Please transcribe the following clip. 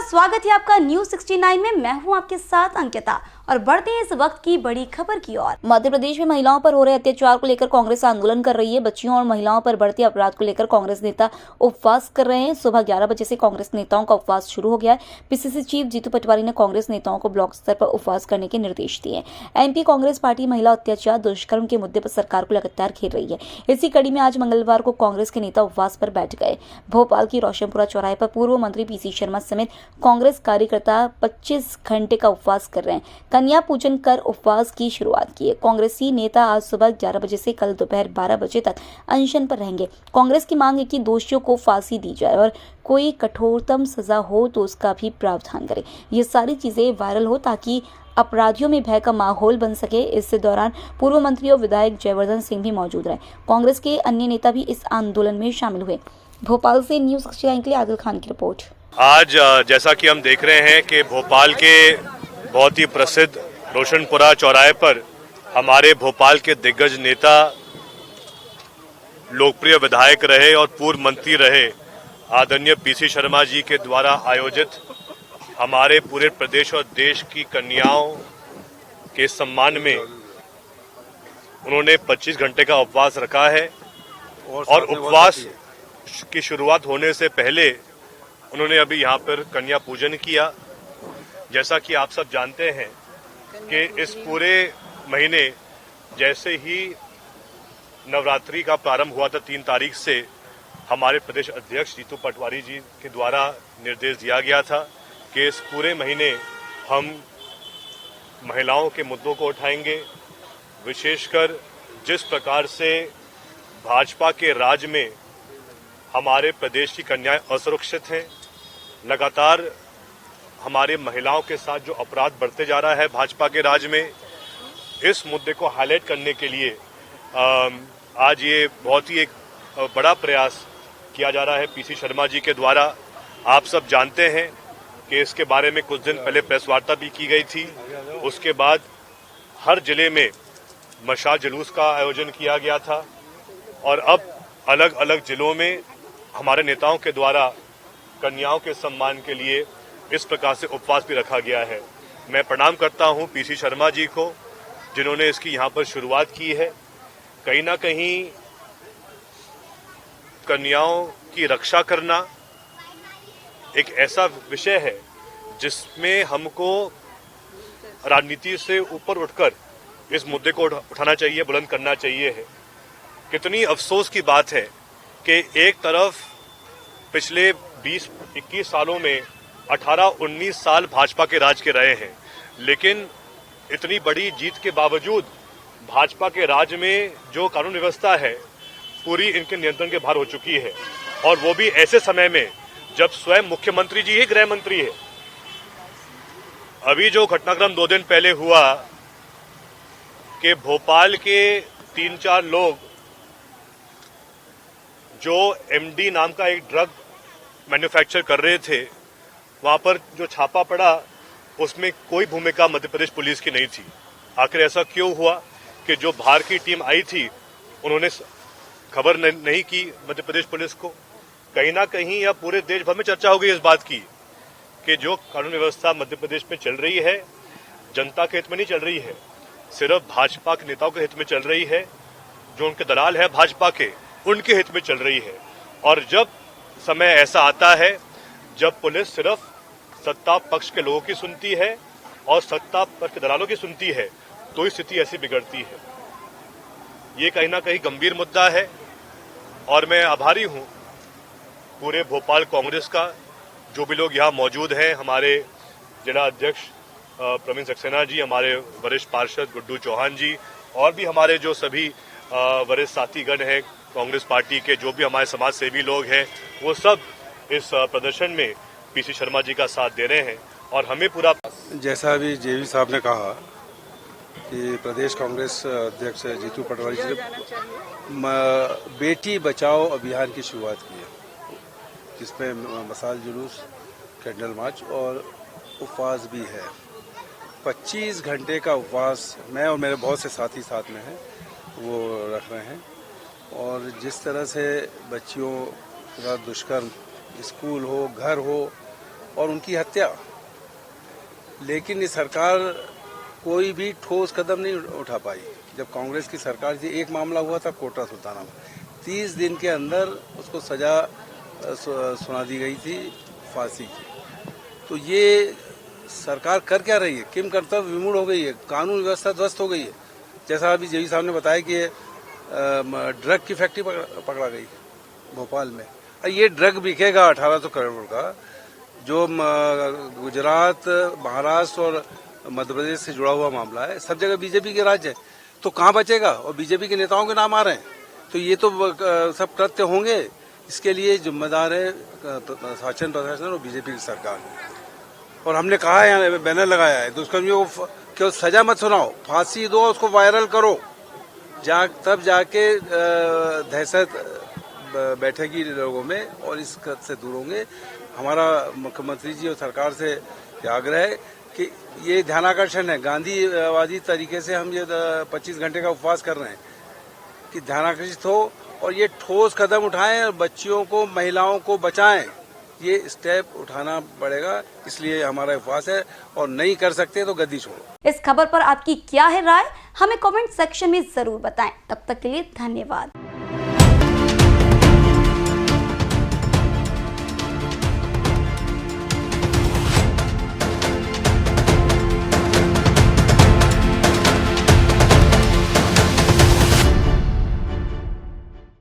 स्वागत है आपका न्यूज 69 में। मैं हूं आपके साथ अंकिता और बढ़ते हैं इस वक्त की बड़ी खबर की ओर। मध्य प्रदेश में महिलाओं पर हो रहे अत्याचार को लेकर कांग्रेस आंदोलन कर रही है। बच्चियों और महिलाओं पर बढ़ते अपराध को लेकर कांग्रेस नेता उपवास कर रहे हैं। सुबह 11 बजे से कांग्रेस नेताओं का उपवास शुरू हो गया है। पीसीसी चीफ जीतू पटवारी ने कांग्रेस नेताओं को ब्लॉक स्तर पर उपवास करने के निर्देश दिए। एमपी कांग्रेस पार्टी महिला अत्याचार दुष्कर्म के मुद्दे पर सरकार को लगातार घेर रही है। इसी कड़ी में आज मंगलवार को कांग्रेस के नेता उपवास पर बैठ गए। भोपाल की रोशनपुरा चौराहे पर पूर्व मंत्री पीसी शर्मा समेत कांग्रेस कार्यकर्ता 25 घंटे का उपवास कर रहे हैं। कन्या पूजन कर उपवास की शुरुआत की है। कांग्रेसी नेता आज सुबह 11 बजे से कल दोपहर 12 बजे तक अनशन पर रहेंगे। कांग्रेस की मांग है कि दोषियों को फांसी दी जाए और कोई कठोरतम सजा हो तो उसका भी प्रावधान करे। ये सारी चीजें वायरल हो ताकि अपराधियों में भय का माहौल बन सके। इस दौरान पूर्व मंत्री और विधायक जयवर्धन सिंह भी मौजूद रहे। कांग्रेस के अन्य नेता भी इस आंदोलन में शामिल हुए। भोपाल से न्यूज 69 के लिए आदिल खान की रिपोर्ट। आज जैसा कि हम देख रहे हैं कि भोपाल के बहुत ही प्रसिद्ध रोशनपुरा चौराहे पर हमारे भोपाल के दिग्गज नेता, लोकप्रिय विधायक रहे और पूर्व मंत्री रहे आदरणीय पीसी शर्मा जी के द्वारा आयोजित हमारे पूरे प्रदेश और देश की कन्याओं के सम्मान में उन्होंने 25 घंटे का उपवास रखा है। और उपवास की शुरुआत होने से पहले उन्होंने अभी यहाँ पर कन्या पूजन किया। जैसा कि आप सब जानते हैं कि इस पूरे महीने जैसे ही नवरात्रि का प्रारंभ हुआ था 3 तारीख से हमारे प्रदेश अध्यक्ष जीतू पटवारी जी के द्वारा निर्देश दिया गया था कि इस पूरे महीने हम महिलाओं के मुद्दों को उठाएंगे। विशेषकर जिस प्रकार से भाजपा के राज में हमारे प्रदेश की कन्याएं असुरक्षित हैं, लगातार हमारे महिलाओं के साथ जो अपराध बढ़ते जा रहा है भाजपा के राज में, इस मुद्दे को हाईलाइट करने के लिए आज ये बहुत ही एक बड़ा प्रयास किया जा रहा है पीसी शर्मा जी के द्वारा। आप सब जानते हैं कि इसके बारे में कुछ दिन पहले प्रेस वार्ता भी की गई थी। उसके बाद हर जिले में मशाल जुलूस का आयोजन किया गया था और अब अलग अलग जिलों में हमारे नेताओं के द्वारा कन्याओं के सम्मान के लिए इस प्रकार से उपवास भी रखा गया है। मैं प्रणाम करता हूं पीसी शर्मा जी को, जिन्होंने इसकी यहां पर शुरुआत की है। कहीं ना कहीं कन्याओं की रक्षा करना एक ऐसा विषय है जिसमें हमको राजनीति से ऊपर उठकर इस मुद्दे को उठाना चाहिए, बुलंद करना चाहिए है। कितनी अफसोस की बात है कि एक तरफ पिछले 20-21 सालों में 18-19 साल भाजपा के राज के रहे हैं, लेकिन इतनी बड़ी जीत के बावजूद भाजपा के राज में जो कानून व्यवस्था है पूरी इनके नियंत्रण के बाहर हो चुकी है। और वो भी ऐसे समय में जब स्वयं मुख्यमंत्री जी ही गृह मंत्री है। अभी जो घटनाक्रम 2 दिन पहले हुआ कि भोपाल के 3-4 लोग जो एमडी नाम का एक ड्रग मैन्युफैक्चर कर रहे थे, वहां पर जो छापा पड़ा उसमें कोई भूमिका मध्य प्रदेश पुलिस की नहीं थी। आखिर ऐसा क्यों हुआ कि जो बाहर की टीम आई थी उन्होंने खबर नहीं की मध्य प्रदेश पुलिस को? कहीं ना कहीं या पूरे देश भर में चर्चा हो गई इस बात की कि जो कानून व्यवस्था मध्य प्रदेश में चल रही है जनता के हित में नहीं चल रही है, सिर्फ भाजपा के नेताओं के हित में चल रही है। जो उनके दलाल है भाजपा के, उनके हित में चल रही है। और जब समय ऐसा आता है जब पुलिस सिर्फ सत्ता पक्ष के लोगों की सुनती है और सत्ता पक्ष के दलालों की सुनती है, तो स्थिति ऐसी बिगड़ती है। ये कहीं ना कहीं गंभीर मुद्दा है और मैं आभारी हूं पूरे भोपाल कांग्रेस का, जो भी लोग यहाँ मौजूद हैं, हमारे जिला अध्यक्ष प्रवीण सक्सेना जी, हमारे वरिष्ठ पार्षद गुड्डू चौहान जी और भी हमारे जो सभी वरिष्ठ साथीगण हैं कांग्रेस पार्टी के, जो भी हमारे समाज सेवी लोग हैं, वो सब इस प्रदर्शन में पीसी शर्मा जी का साथ दे रहे हैं। और हमें पूरा, जैसा अभी जेवी साहब ने कहा कि प्रदेश कांग्रेस अध्यक्ष जीतू पटवारी जी ने बेटी बचाओ अभियान की शुरुआत की है, जिसमें मशाल जुलूस, कैंडल मार्च और उपवास भी है। 25 घंटे का उपवास मैं और मेरे बहुत से साथी साथ में हैं वो रख रहे हैं। और जिस तरह से बच्चियों का दुष्कर्म, स्कूल हो, घर हो, और उनकी हत्या। लेकिन ये सरकार कोई भी ठोस कदम नहीं उठा पाई। जब कांग्रेस की सरकार थी, एक मामला हुआ था कोटरा सुल्ताना में, 30 दिन के अंदर उसको सजा सुना दी गई थी फांसी की। तो ये सरकार कर क्या रही है? किम कर्तव्य विमूढ़ हो गई है, कानून व्यवस्था ध्वस्त हो गई है। जैसा अभी जेवी साहब ने बताया कि ड्रग की फैक्ट्री पकड़ा गई भोपाल में। ये ड्रग बिकेगा 1800 करोड़ का, जो गुजरात, महाराष्ट्र और मध्य प्रदेश से जुड़ा हुआ मामला है। सब जगह बीजेपी के राज है, तो कहाँ बचेगा? और बीजेपी के नेताओं के नाम आ रहे हैं, तो ये तो सब कृत्य होंगे। इसके लिए जिम्मेदार है शासन प्रशासन और बीजेपी की सरकार। और हमने कहा है, बैनर लगाया है, दुष्कर्मियों को केवल सजा मत सुनाओ, फांसी दो, उसको वायरल करो, तब जाके दहशत बैठेगी लोगों में और इस से दूर होंगे। हमारा मुख्यमंत्री जी और सरकार से आग्रह है कि ये ध्यानाकर्षण है, गांधीवादी तरीके से हम ये 25 घंटे का उपवास कर रहे हैं कि ध्यानाकर्षित हो और ये ठोस कदम उठाएं और बच्चियों को, महिलाओं को बचाएं। ये स्टेप उठाना पड़ेगा, इसलिए हमारा उपवास है। और नहीं कर सकते तो गद्दी छोड़ो। इस खबर पर आपकी क्या है राय, हमें कमेंट सेक्शन में जरूर बताएं। तब तक के लिए धन्यवाद।